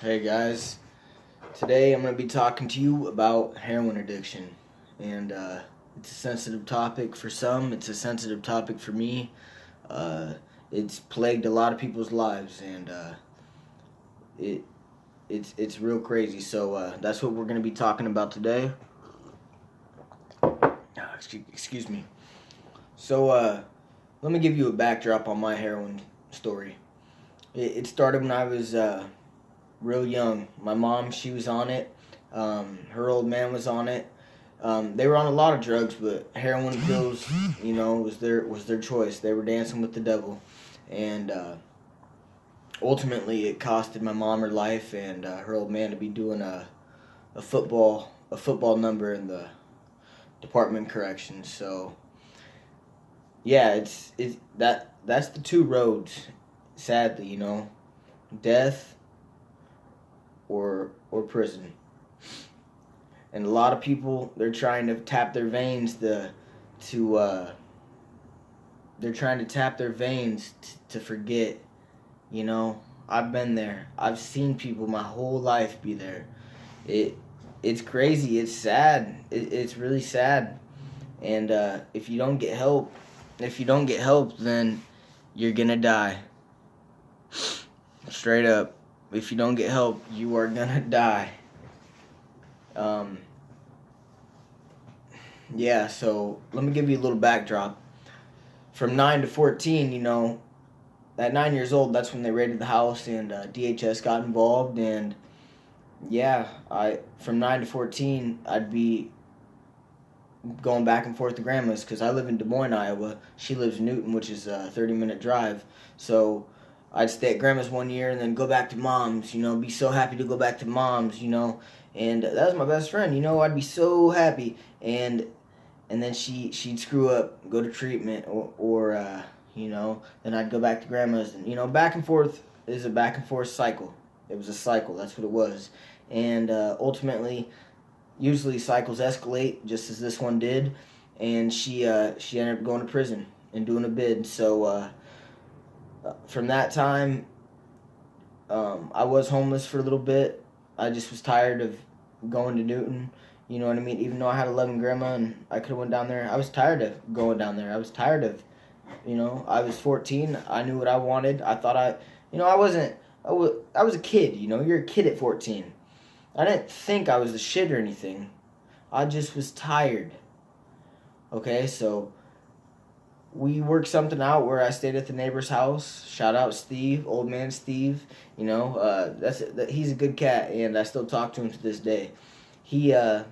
Hey guys, today I'm going to be talking to you about heroin addiction. And it's a sensitive topic for some, it's a sensitive topic for me. Uh, it's plagued a lot of people's lives, and it, it's real crazy. So that's what we're going to be talking about today. Excuse me. So let me give you a backdrop on my heroin story. It started when I was real young. My mom, she was on it. Her old man was on it. They were on a lot of drugs, but heroin pills, was their choice. They were dancing with the devil, and ultimately it costed my mom her life and her old man to be doing a football number in the Department of Corrections. So yeah, that's the two roads. Sadly, death or prison. And a lot of people, they're trying to tap their veins to they're trying to tap their veins to forget. I've been there. I've seen people my whole life be there. It it's crazy. It's sad. It's really sad. And if you don't get help, then you're gonna die. Straight up. If you don't get help, you are gonna die. Um, yeah, so let me give you a little backdrop. From 9 to 14, at 9 years old, that's when they raided the house and DHS got involved. And yeah, from 9 to 14, I'd be going back and forth to grandma's because I live in Des Moines, Iowa. She lives in Newton, which is a 30-minute drive. So I'd stay at grandma's one year and then go back to mom's, be so happy to go back to mom's, and that was my best friend, I'd be so happy. And then she'd screw up, go to treatment, or then I'd go back to grandma's, and back and forth is a back and forth cycle. It was a cycle, that's what it was. And ultimately, usually cycles escalate just as this one did, and she ended up going to prison and doing a bid. So from that time, I was homeless for a little bit. I just was tired of going to Newton. You know what I mean? Even though I had a loving grandma and I could have went down there, I was tired of going down there. I was tired of, I was 14. I knew what I wanted. I thought I wasn't. I was a kid. You're a kid at 14. I didn't think I was the shit or anything. I just was tired. Okay, so we worked something out where I stayed at the neighbor's house. Shout out Steve, old man Steve. He's a good cat, and I still talk to him to this day. I'd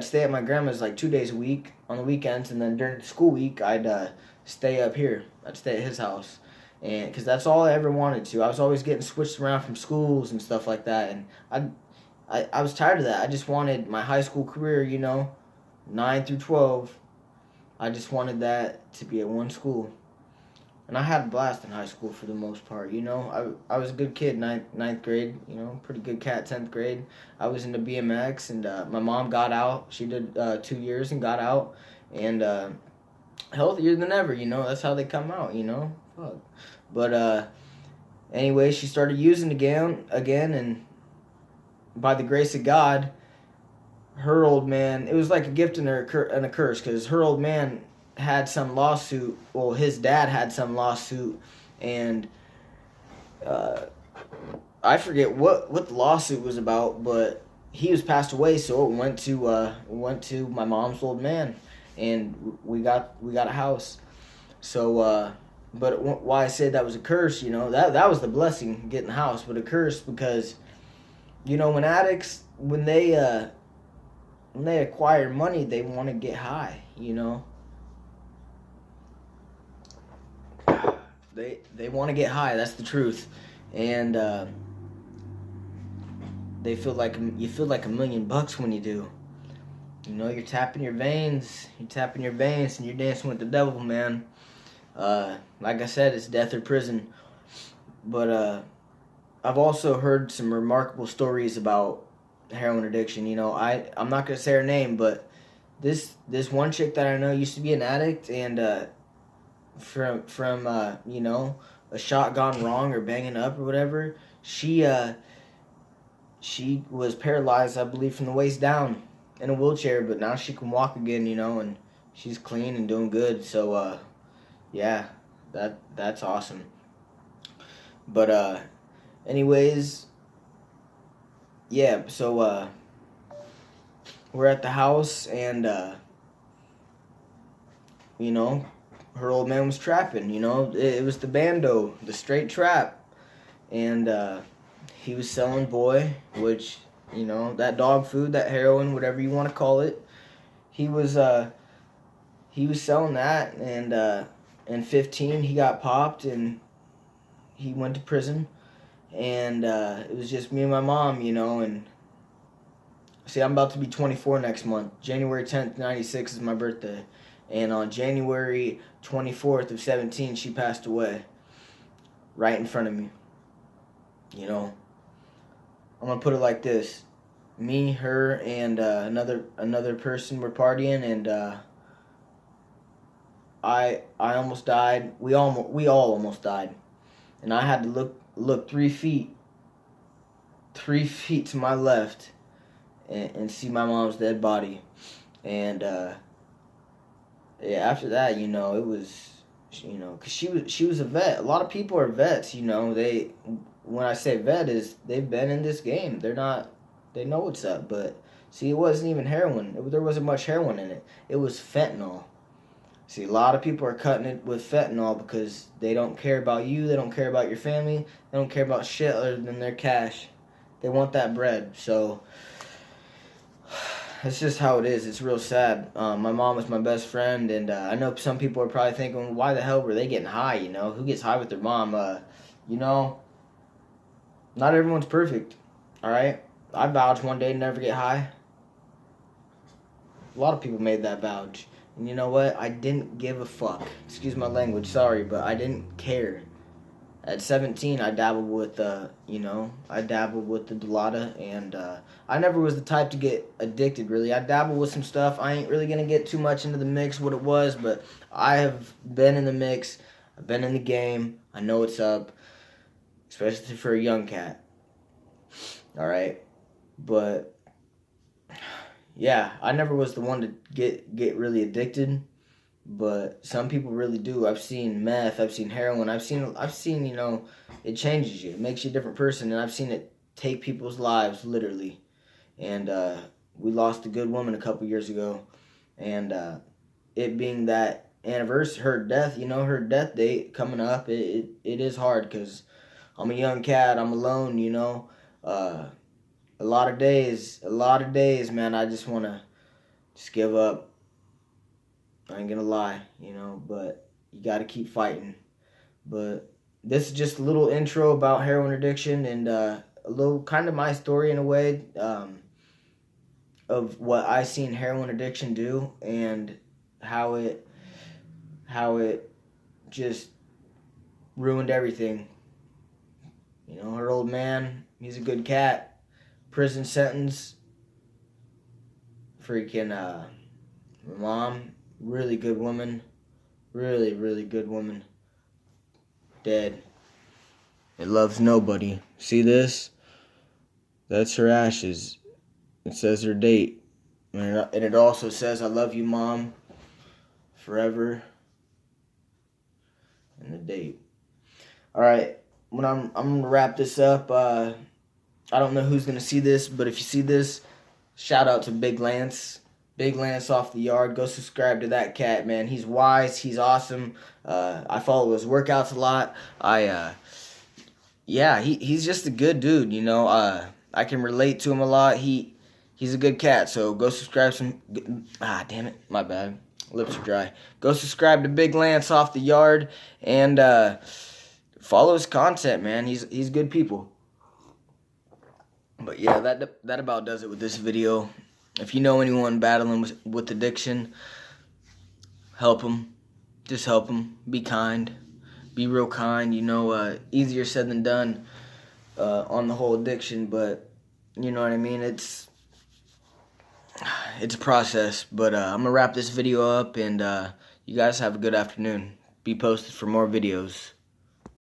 stay at my grandma's like 2 days a week on the weekends, and then during the school week, I'd stay up here. I'd stay at his house, and because that's all I ever wanted to. I was always getting switched around from schools and stuff like that, and I was tired of that. I just wanted my high school career, 9 through 12. I just wanted that to be at one school. And I had a blast in high school for the most part. I was a good kid, ninth grade, pretty good cat, 10th grade. I was into BMX, and my mom got out. She did 2 years and got out. And healthier than ever, that's how they come out, Fuck. But anyway, she started using again, and by the grace of God, her old man, it was like a gift and a curse, because her old man had some lawsuit. Well, his dad had some lawsuit, and I forget what the lawsuit was about, but he was passed away, so it went to my mom's old man, and we got a house. So but why I said that was a curse, that was the blessing, getting the house, but a curse because when addicts, when they acquire money, they want to get high. They want to get high. That's the truth, and they feel like you feel like $1,000,000 when you do. You're tapping your veins. You're tapping your veins, and you're dancing with the devil, man. Like I said, it's death or prison. But I've also heard some remarkable stories about heroin addiction. I'm not gonna say her name, but this one chick that I know used to be an addict, and from a shot gone wrong or banging up or whatever, she was paralyzed, I believe, from the waist down in a wheelchair, but now she can walk again, and she's clean and doing good. So yeah, that's awesome. But anyways, yeah, so we're at the house, and her old man was trapping. It was the bando, the straight trap, and he was selling boy, which that dog food, that heroin, whatever you want to call it. He was selling that, and in 15 he got popped and he went to prison, and it was just me and my mom, and see, I'm about to be 24 next month. January 10th, 96 is my birthday. And on January 24th of 17, she passed away right in front of me. I'm going to put it like this. Me, her, and another person were partying, and I almost died. We all almost died. And I had to look 3 feet to my left and see my mom's dead body. And yeah, after that, it was, because she was a vet. A lot of people are vets. When I say vet, is they've been in this game. They know what's up. But see, it wasn't even heroin. There wasn't much heroin in it. It was fentanyl. See, a lot of people are cutting it with fentanyl because they don't care about you. They don't care about your family. They don't care about shit other than their cash. They want that bread. So that's just how it is. It's real sad. My mom was my best friend, and I know some people are probably thinking, why the hell were they getting high? Who gets high with their mom? Not everyone's perfect. All right, I vowed one day to never get high. A lot of people made that vouch. And you know what? I didn't give a fuck. Excuse my language, sorry, but I didn't care. At 17, I dabbled with the Dilaudid, and I never was the type to get addicted, really. I dabbled with some stuff. I ain't really gonna get too much into the mix, what it was, but I have been in the mix. I've been in the game. I know what's up, especially for a young cat. All right, but yeah, I never was the one to get really addicted, but some people really do. I've seen meth, I've seen heroin, I've seen it changes you. It makes you a different person, and I've seen it take people's lives literally. And we lost a good woman a couple years ago, and it being that anniversary, her death date coming up, it is hard because I'm a young cat, I'm alone, a lot of days, man, I just want to just give up. I ain't gonna lie, but you got to keep fighting. But this is just a little intro about heroin addiction, and a little kind of my story in a way of what I seen heroin addiction do, and how it just ruined everything. Her old man, he's a good cat. Prison sentence. Freaking mom, really good woman. Really, really good woman. Dead. It loves nobody. See this? That's her ashes. It says her date. And it also says, I love you, Mom, forever. And the date. Alright, when I'm gonna wrap this up. I don't know who's gonna see this, but if you see this, shout out to Big Lance. Big Lance off the yard. Go subscribe to that cat, man. He's wise. He's awesome. I follow his workouts a lot. He's just a good dude. I can relate to him a lot. He's a good cat. So go subscribe damn it, my bad. Lips are dry. Go subscribe to Big Lance off the yard and follow his content, man. He's good people. But yeah, that about does it with this video. If you know anyone battling with addiction, help them. Just help them. Be kind. Be real kind. Easier said than done on the whole addiction, but you know what I mean? It's a process. But I'm going to wrap this video up, and you guys have a good afternoon. Be posted for more videos.